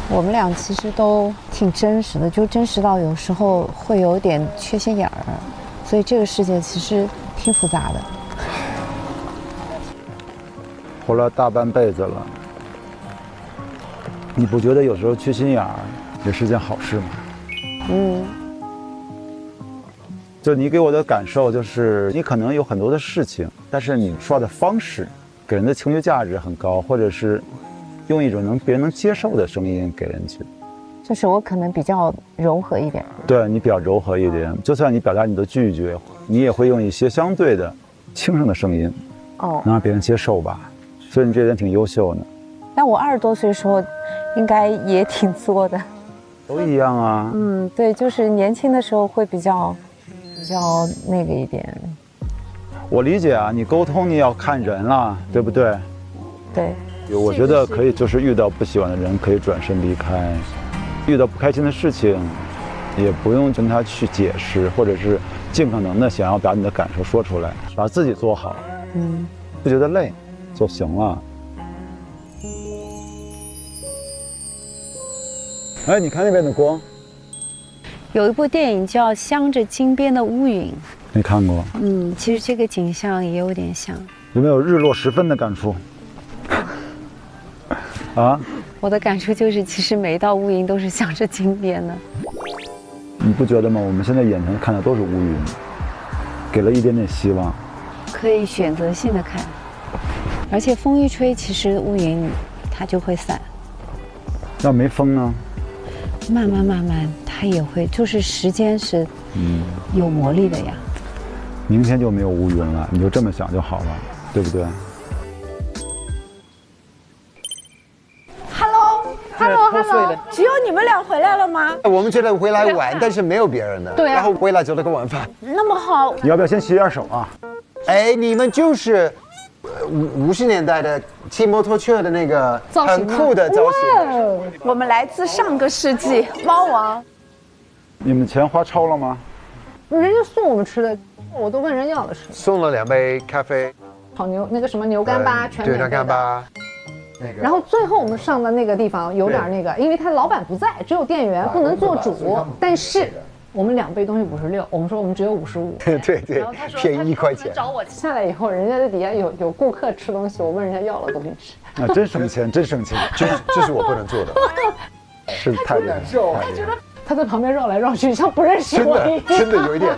我们俩其实都挺真实的，就真实到有时候会有点缺心眼儿，所以这个世界其实挺复杂的。活了大半辈子了，你不觉得有时候缺心眼儿也是件好事吗？就你给我的感受就是，你可能有很多的事情，但是你说的方式给人的情绪价值很高，或者是用一种别人能接受的声音给人去。就是我可能比较柔和一点。对，你比较柔和一点，就算你表达你的拒绝，你也会用一些相对的轻声的声音，能让别人接受吧。所以你这人挺优秀的。但我20多岁的时候，应该也挺作的。都一样啊。对，就是年轻的时候会比较那个一点。我理解啊，你沟通你要看人了，对不对？对。我觉得可以，就是遇到不喜欢的人可以转身离开，遇到不开心的事情，也不用跟他去解释，或者是尽可能的想要把你的感受说出来，把自己做好。不觉得累就行了。哎，你看那边的光。有一部电影叫《镶着金边的乌云》，没看过。其实这个景象也有点像。有没有日落时分的感触？啊？我的感触就是，其实每一道乌云都是镶着金边的。你不觉得吗？我们现在眼前看的都是乌云，给了一点点希望。可以选择性的看，而且风一吹，其实乌云它就会散。要没风呢？慢慢，它也会，就是时间是有魔力的呀。明天就没有乌云了，你就这么想就好了，对不对 ？Hello， 只有你们俩回来了吗？我们这里回来玩，但是没有别人的。对啊。然后回来就了个晚饭。那么好。你要不要先洗点手啊？哎，你们就是50年代的骑摩托车的那个很酷的造型。我们来自上个世纪，猫王。你们钱花超了吗？人家送我们吃的，我都问人要了吃。送了2杯咖啡，炒牛那个什么牛干巴，全免费的。对，牛干巴。然后最后我们上的那个地方有点那个，因为他老板不在，只有店员，不能做主。但是我们2杯东西56，我们说我们只有55。对，便宜1块钱。找我下来以后，人家在底下有顾客吃东西，我问人家要了东西吃。啊，真省钱，真省钱，这是我不能做的。是太难受。他觉得他在旁边绕来绕去，像不认识我一样。真的有一点。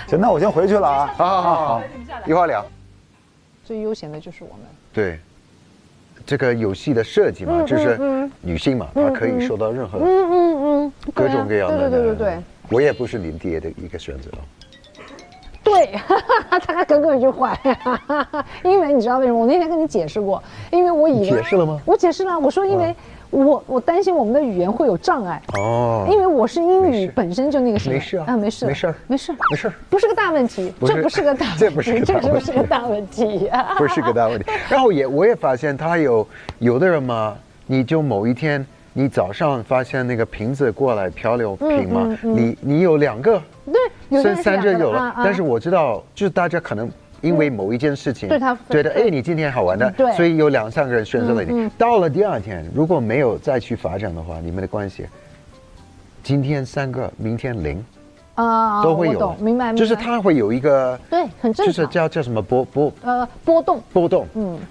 行，那我先回去了啊。好，一会儿聊。最悠闲的就是我们。对。这个游戏的设计嘛，就是女性嘛，她可以受到任何各种各样的。对。我也不是你爹的一个选择。对，他耿耿于怀。因为你知道为什么？我那天跟你解释过，因为我以为解释了吗？我解释了，我说因为我担心我们的语言会有障碍。哦。因为我是英语本身就那个什么。没事啊。没事，不是个大问题，这不是个大问题，这不是个大问题，不是个大问题。然后我也发现他有的人嘛，你就某一天你早上发现那个瓶子过来漂流瓶嘛，你有2个，对，有3个有了，但是我知道就是大家可能。因为某一件事情，觉得哎，你今天好玩的，所以有2、3个人选择了你。到了第2天，如果没有再去发展的话，你们的关系，今天3个，明天0，都会有，明白？就是它会有一个，对，很正常，就是叫什么波动，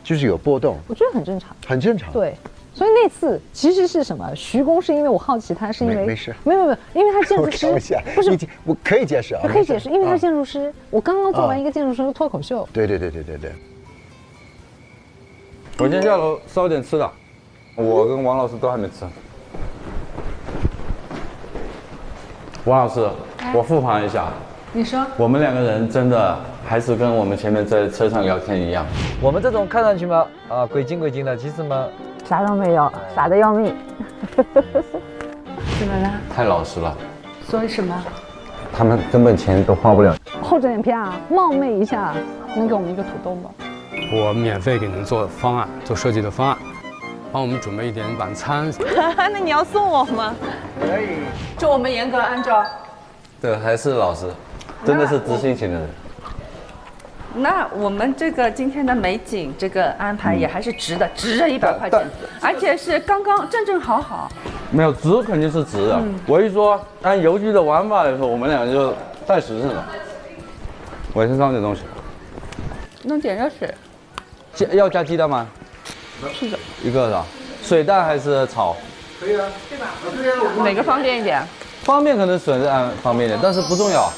就是有波动，我觉得很正常，很正常，对。所以那次其实是什么？徐工是因为我好奇他，是因为没事，没有，因为他建筑师不是，我可以解释啊，可以解释，因为他是建筑师。我刚刚做完一个建筑师的脱口秀。对。我先下楼烧点吃的，我跟王老师都还没吃。王老师，我复盘一下，你说，我们2个人真的还是跟我们前面在车上聊天一样。我们这种看上去嘛，鬼精的，其实嘛，啥都没有，傻的要命。怎么了？太老实了。说什么？他们根本钱都花不了。厚着脸皮啊，冒昧一下，能给我们一个土豆吗？我免费给您做方案，做设计的方案，帮我们准备一点晚餐。那你要送我吗？可以。就我们严格按照。对，还是老师，真的是知心型的人。那我们这个今天的美景这个安排也还是值的，值着100块钱，而且是刚刚正好。没有值肯定是值的。我一说按邮局的玩法来说，我们俩就太实诚了。我先上点东西。弄点热水。要加鸡蛋吗？是的。一个是吧？水蛋还是炒？可以啊，对吧？对啊，哪个方便一点？方便可能水蛋方便一点，但是不重要。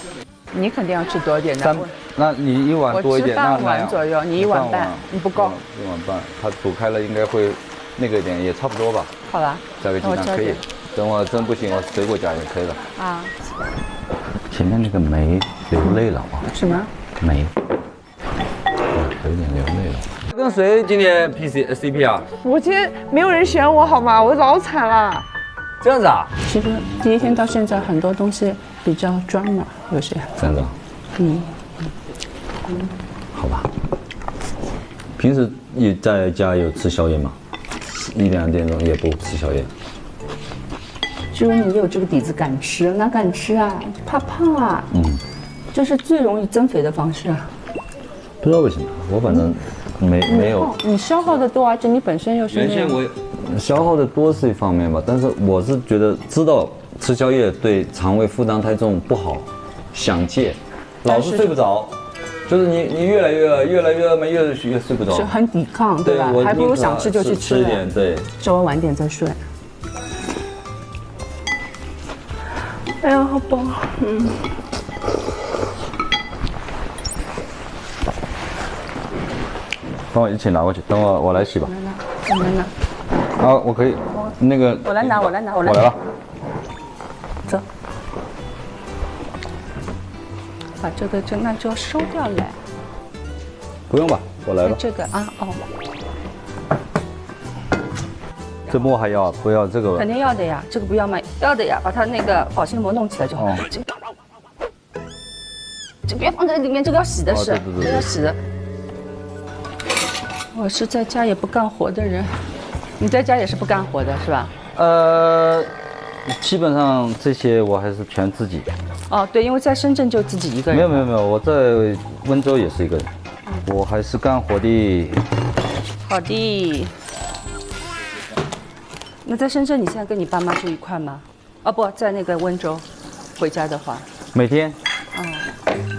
你肯定要吃多一点的。那你一碗多一点，我吃半碗左右，你1碗半，你不够。1碗半，它煮开了应该会那个一点，也差不多吧。好吧。加个鸡蛋可以。等我真不行，我水果加也可以了。啊。前面那个梅流泪了啊。什么？梅。有点流泪了。跟谁今天 CP 啊？我今天没有人选我好吗？我老惨了。这样子啊？其实第一天到现在很多东西比较专嘛，有些。这样子。好吧。平时你在家有吃宵夜吗？1、2点钟也不吃宵夜。只有你有这个底子敢吃，哪敢吃啊？怕胖啊。这是最容易增肥的方式啊。不知道为什么，我反正没有。你消耗的多，而且你本身又是。原先我消耗的多是一方面吧，但是我是觉得知道吃宵夜对肠胃负担太重不好，想戒，老是睡不着，就是你越来越睡不着，是很抵抗，对吧？还不如想吃就去吃点，对，稍微晚点再睡。哎呀，好饱，帮我一起拿过去，等我来洗吧。我来拿。啊，我可以，那个。我来拿。我来了。走。把这个那就收掉来。不用吧，我来吧。这个啊，哦。这膜还要不要这个？肯定要的呀，这个不要吗？要的呀，把它那个保鲜膜弄起来就好。这别放在里面，这个要洗的是，这个要洗的。我是在家也不干活的人，你在家也是不干活的是吧？基本上这些我还是全自己。哦，对，因为在深圳就自己一个人。没有，我在温州也是一个人，我还是干活的。好的。那在深圳，你现在跟你爸妈住一块吗？哦不，在那个温州，回家的话。每天。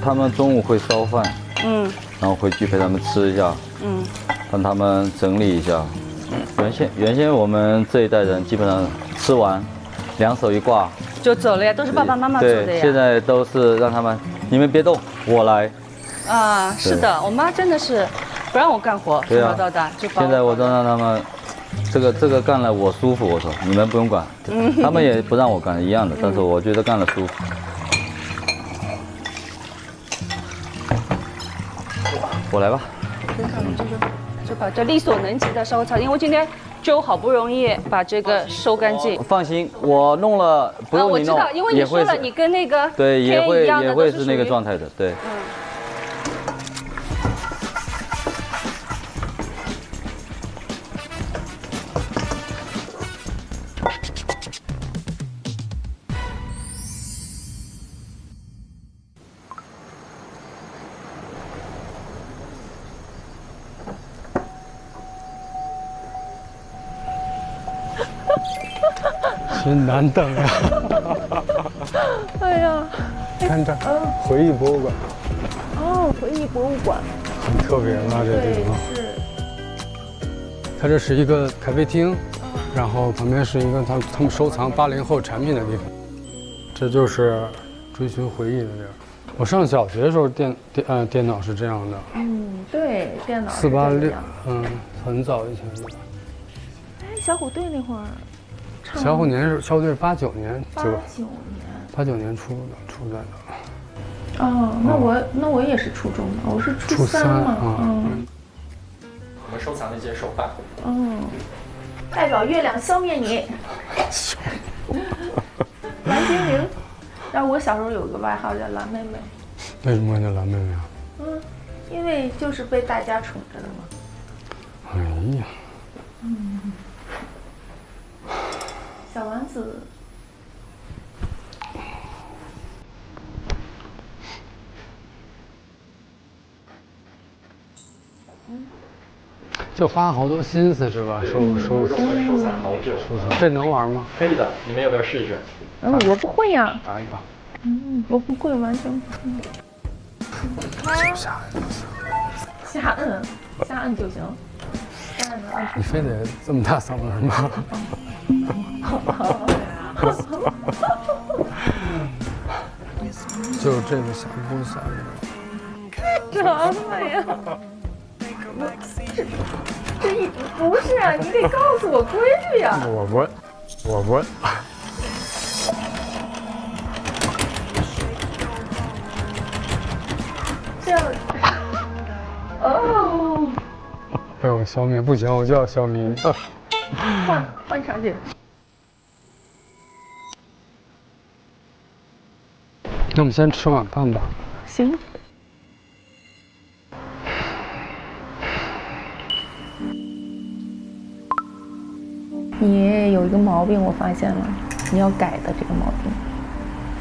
他们中午会烧饭。然后回去陪他们吃一下。帮他们整理一下。原先我们这一代人基本上吃完，2手一挂就走了呀，都是爸爸妈妈做的呀。对，现在都是让他们，你们别动，我来。啊，是的，我妈真的是不让我干活，从小到大就。现在我都让他们，这个干了我舒服，我说你们不用管，他们也不让我干一样的，但是我觉得干了舒服。我来吧。就把这力所能及的稍微擦，因为今天粥好不容易把这个收干净。放心，我弄了不用你弄，我知道，因为你说了，你跟那个对也会是那个状态的，对。真难等呀！哎呀，看这回忆博物馆。哦，回忆博物馆。很特别嘛，这地方。是。它这是一个咖啡厅，然后旁边是一个他们收藏80后产品的地方。这就是追寻回忆的地儿。我上小学的时候电脑是这样的。对，电脑。486，很早以前的。哎，小虎队那会儿。小虎队是89年，89年出来的。哦，那我也是初中的，我是初3嘛。我们收藏的一些手办。代表月亮消灭你。蓝精灵。然后我小时候有个外号叫蓝妹妹。为什么叫蓝妹妹啊？因为就是被大家宠着的嘛。哎呀。小丸子。就花好多心思是吧？收藏毛质，这能玩吗？可以的，你们要不要试一试？我不会呀。打一把。我不会，完全不会。瞎摁就行。你非得这么大嗓门吗？就这个小不小什么呀？这不是啊，你得告诉我规律呀。我不。这样。哦。被我消灭不行，我就要消灭你。换场景。那我们先吃晚饭吧。行。你有一个毛病，我发现了，你要改的这个毛病，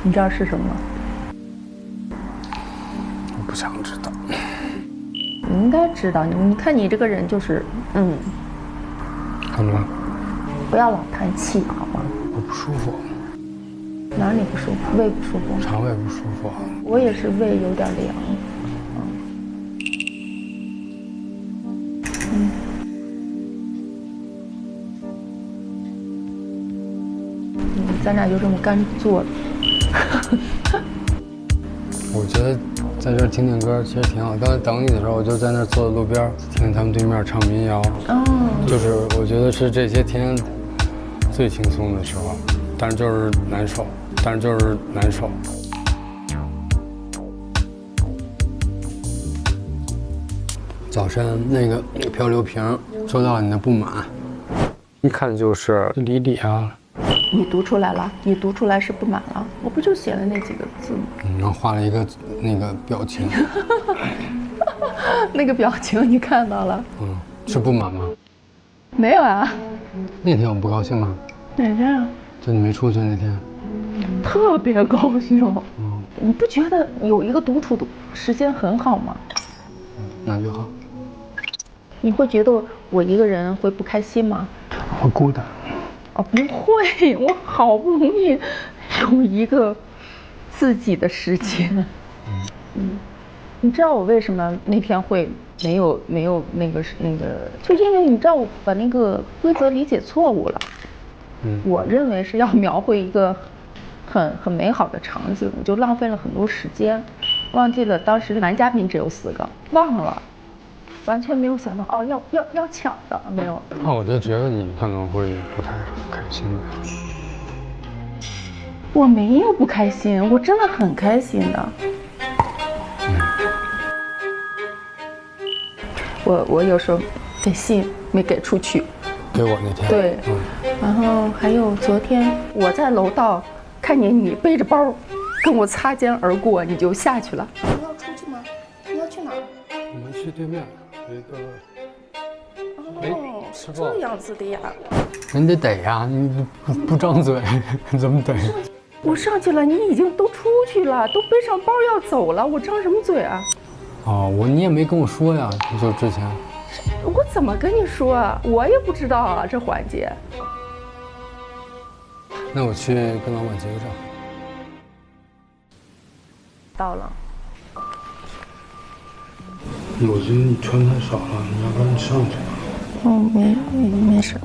你知道是什么吗？我不想知道。你应该知道，你看你这个人就是，怎么了？不要老叹气，好吗？我不舒服。哪里不舒服？胃不舒服？肠胃不舒服。我也是胃有点凉。咱俩就这么干坐着。我觉得在这儿听听歌其实挺好。刚才等你的时候，我就在那儿坐在路边，听他们对面唱民谣。就是我觉得是这些天最轻松的时候，但是就是难受。早晨那个漂流瓶收到了你的不满，一看就是李啊。你读出来了，你读出来是不满了，我不就写了那几个字吗？然后画了一个那个表情。那个表情你看到了？是不满吗？没有啊。那天我不高兴吗？哪天啊？就你没出去那天。特别高兴。你不觉得有一个独处的时间很好吗？那就好。你会觉得我一个人会不开心吗？会孤单。不会，我好不容易有一个自己的时间。你知道我为什么那天会没有那个，就因为你知道我把那个规则理解错误了。我认为是要描绘一个很美好的场景，我就浪费了很多时间，忘记了当时男嘉宾只有4个，忘了。完全没有想到要抢的，没有。那我就觉得你可能会不太开心的。我没有不开心，我真的很开心的。我有时候给信没给出去，给我那天。对，然后还有昨天我在楼道看见你背着包跟我擦肩而过，你就下去了。你要出去吗？你要去哪儿？我们去对面。吃这样子的呀？你得逮呀，你不张嘴怎么逮？我上去了，你已经都出去了，都背上包要走了，我张什么嘴啊？你也没跟我说呀，就之前。我怎么跟你说啊？我也不知道啊，这环节。那我去跟老板结个账。到了。我觉得你穿太少了，你要不然你上去吧。没事。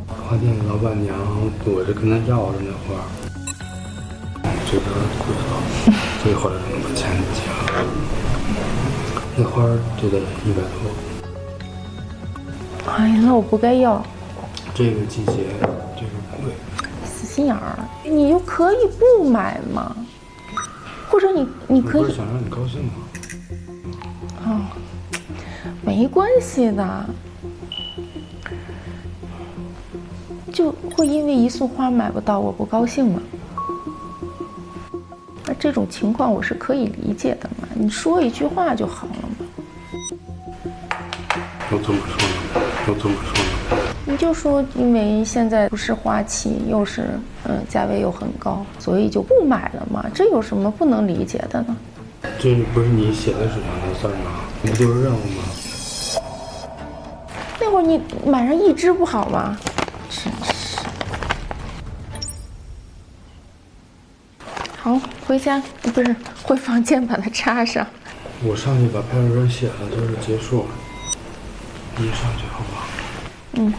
花店老板娘躲着跟他要的那花，这边不知道，这会儿把钱给结了，那花就得100多。哎呀，那我不该要。这个季节这个贵。死心眼儿，你就可以不买嘛，或者你可以。我不是想让你高兴吗？没关系的，就会因为一束花买不到，我不高兴吗？那这种情况我是可以理解的嘛，你说一句话就好了嘛。又这么说呢？你就说因为现在不是花期，又是价位又很高，所以就不买了嘛，这有什么不能理解的呢？这不是你写的纸上的字吗？这不就是任务吗？那会儿你晚上意志不好吗？真是。好，回家不是回房间把它插上。我上去把派出所写了，就是结束了。你上去好不好？嗯。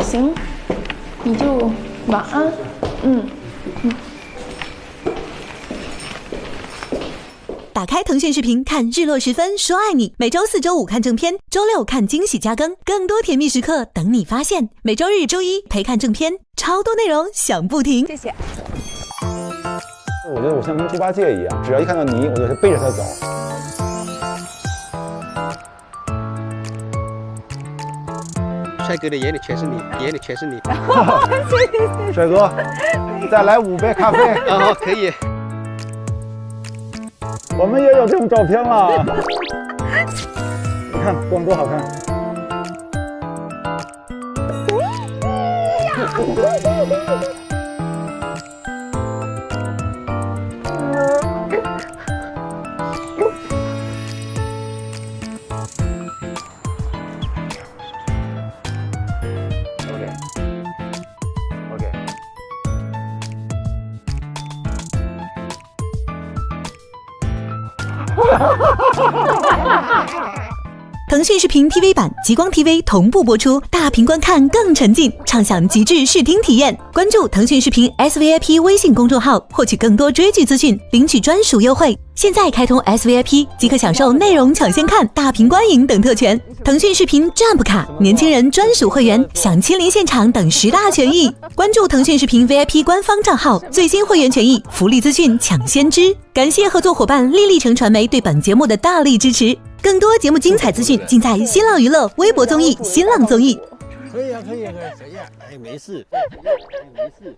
行，你就晚安。嗯。打开腾讯视频看日落时分说爱你，每周4、周5看正片，周6看惊喜加更，更多甜蜜时刻等你发现。每周日、周一陪看正片，超多内容想不停。谢谢。我觉得我像跟猪八戒一样，只要一看到泥，我就背着他走。帅哥的眼里全是你，眼里全是你。帅哥，再来5杯咖啡。哦，可以。我们也有这种照片了，你看光多好看。腾讯视频 TV 版、极光 TV 同步播出，大屏观看更沉浸，畅享极致视听体验。关注腾讯视频 SVIP 微信公众号，获取更多追剧资讯，领取专属优惠。现在开通 SVIP 即可享受内容抢先看、大屏观影等特权。腾讯视频 Jump 卡、年轻人专属会员、享亲临现场等10大权益。关注腾讯视频 VIP 官方账号，最新会员权益、福利资讯抢先知。感谢合作伙伴丽丽城传媒对本节目的大力支持。更多节目精彩资讯尽在新浪娱乐微博综艺、新浪综艺。可以啊，可以啊，可以啊，哎，没事，没事。